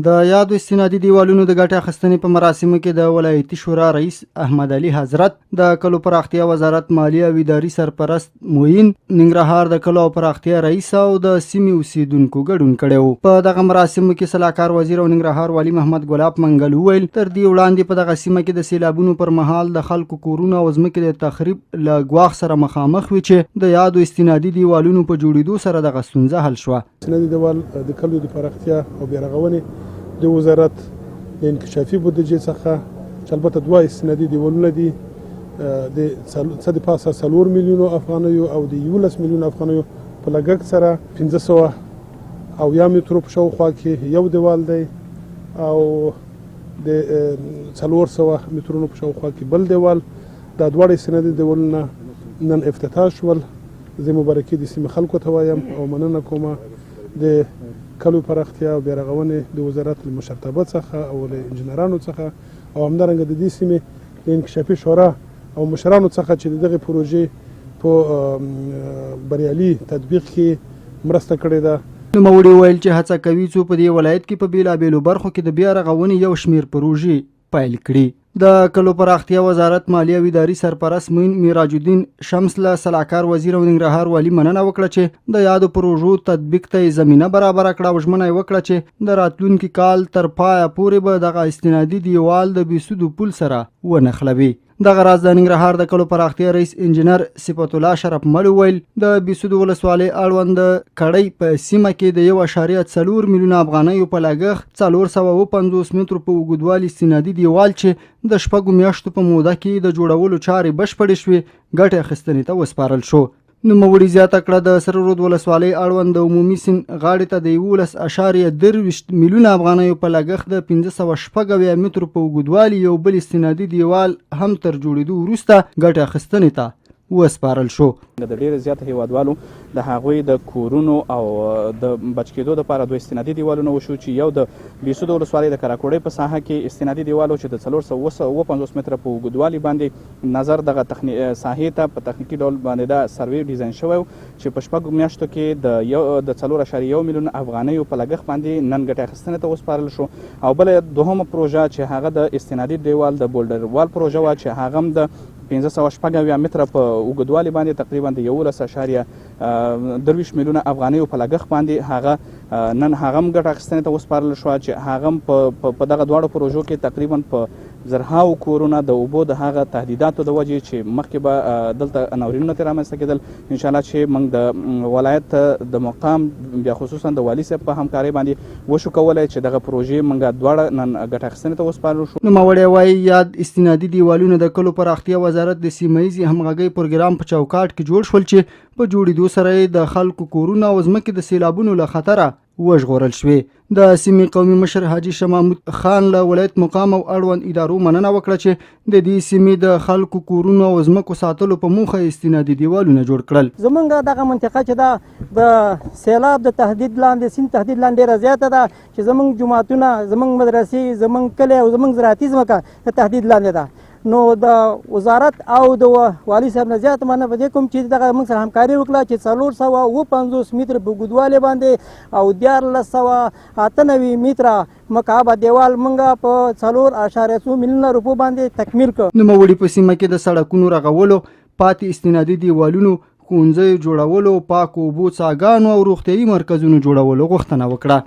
د یادو استنادي دیوالونو د ګټې اخیستنې په مراسمو کې د ولایتي شورا رئیس احمد علي حضرت، د کلو پراختیا وزارت مالیه او اداري سرپرست موین، ننګرهار د کلو پراختیا رئیس او د سیمې اوسیدونکو ګډون کړی و. په دغه مراسمو کې سلاکار وزیر او ننګرهار والي محمد ګلاب منګل وویل تر دې وړاندې په دغه سیمه کې د سیلابونو پر مهال د خلکو کورونه او ځمکې د تخریب له ګواښ سره مخامخ وي چې د یادو استنادي دیوالونو په جوړېدو سره دغه ستونزه حل شوه. استنادي دیوال د کلو د پراختیا او بیارغونې د وزارت د انکشافي بودجې څخه چې البته دوه استنادي دیوالونه دي د څه د پاسه 4 میلیونو افغانیو او د 11 میلیونو افغانیو په لګښت سره 500 مترو په شاوخوا کې یو دیوال دی او د 400 مترونو په شاوخوا کې بل دیوال. دا دواړه استنادي دیوالونه نن افتتاح شول. زه مبارکي د سیمې خلکو ته وایم او مننه کوم د کلو پراختیا او بیارغونې د وزارت له مشرتابه څخه او له انجنیرانو څخه او همدارنګه د دې سیمې د انکشافي شورا او مشرانو څخه چې دغه پروژې په بریالي تطبیق کې مرسته کړې ده. نوموړي ویل چې هڅه کوي څو په دې ولایت کې په بیلابیلو برخو کې د بیارغونې یو شمېر پروژې پیل کړي. د کلو پراختیا وزارت مالیه او اداري سرپرست موین میراج الدین شمس له سلاکار وزیر او ننګرهار والي مننه وکړه چې د یادو پروژو تطبیق ته زمینه برابره کړه او ژمنه یې وکړه چې د راتلونکي کال تر پایه پورې به دغه استنادي دیوال د بېسودو پل سره ونښلوي. دغه راز د ننګرهار د کلو پراختیا رئیس انجینر صفت الله شرف مل ویل د بېسودو ولسوالۍ اړوند کړۍ په سیمه کې د 1.4 میلیونه افغانیو په لګښت 450 مترو په اوږدوالي استنادي دیوال چې د شپږو میاشتو په موده کې د جوړولو چارې بشپړې شوې ګټې اخیستنې ته وسپارل شو. نوموړي زیاته کړه د سره رود ولسوالۍ اړوند د عمومي سیند غاړې ته د 11.23 میلیونه افغانیو په لګښت د 570 مترو په اوږدوالي یو بل استنادي دیوال هم تر جوړېدو وروسته ګټې اخیستنې ته وسپارل شو. د ډېر زیات هیوادوالو د هغوی د کورونو او د بچ کېدو لپاره دوه استنادي دیوالونه وشو چې یو د بېسودو ولسوالۍ د کراکوړۍ په ساحه کې استنادي دیوال و چې د 450 متره په اوږدوالي باندې نظر دغه ساحې ته په تخنیکي ډول باندې دا سروې ډیزاین شوی و چې په شپږو میاشتو کې د 4.1 میلیون افغانیو په لګښت باندې نن ګټې اخیستنې ته وسپارل شو. او بله دوهمه پروژه چې هغه د استنادي دیوال د بولډر وال پروژه وه چې هغه هم د 570 متره په اوږدوالي باندې تقریبا د 11.23 میلیونه افغانیو په لګښت باندې هغه نن هغه هم ګټه اخیستنې ته وسپارل شوه چې هغه هم په دغه دواړو پروژو کې تقریبا په زرهاو کورونه د اوبو د هغه تهدیداتو د وجې چې مخکې به دلته ناورینونه ترې رامنځته کېدل انشاءالله چې موږ د ولایت د مقام بیا خصوصا د والي صاحب په همکارۍ باندې وشو کولی چې دغه پروژې موږ دواړه نن ګټه اخیستنې ته وسپارل شو. نوموړی وایي یاد استنادي دیوالونه د کلو پراختیا وزارت د سیمه ییزې همغږۍ پروګرام په چوکاټ کې جوړ شول چې په جوړېدو سره د خلکو کورونه او ځمکې د سیلابونو له خطره وژغورل شوې. د سیمې قومي مشر حاجي شاه محمود خان له ولایت مقام او اړوند ادارو مننه وکړه چې د دې سیمې د خلکو کورونو او ځمکو ساتلو په موخه استنادي دیوالونه جوړ کړل. زمونږ دغه منطقه چې دا د سیلاب د تهدید لاندې سیند تهدید لاندې ډېره زیاته ده چې زمونږ جوماتونه زمونږ مدرسې زمونږ کلی او زمونږ زراعتي ځمکه د تهدید لاندې ده. نو د وزارت او د والي صاحب نه زیات مننه په دې کوم چې دغه موږ سره همکاري وکړه چې 450 متره په اوږدوالي باندې او 1498 متره مکعبه دیوال موږ په 4.2 میلیونه روپو باندې تکمیل کړ. نوموړي په سیمه کې د سړکونو رغولو، پاتې استنادي دیوالونو، ښوونځیو جوړولو، پاکو اوبو څاګانو او روغتیایي مرکزونو جوړولو غوښتنه وکړه.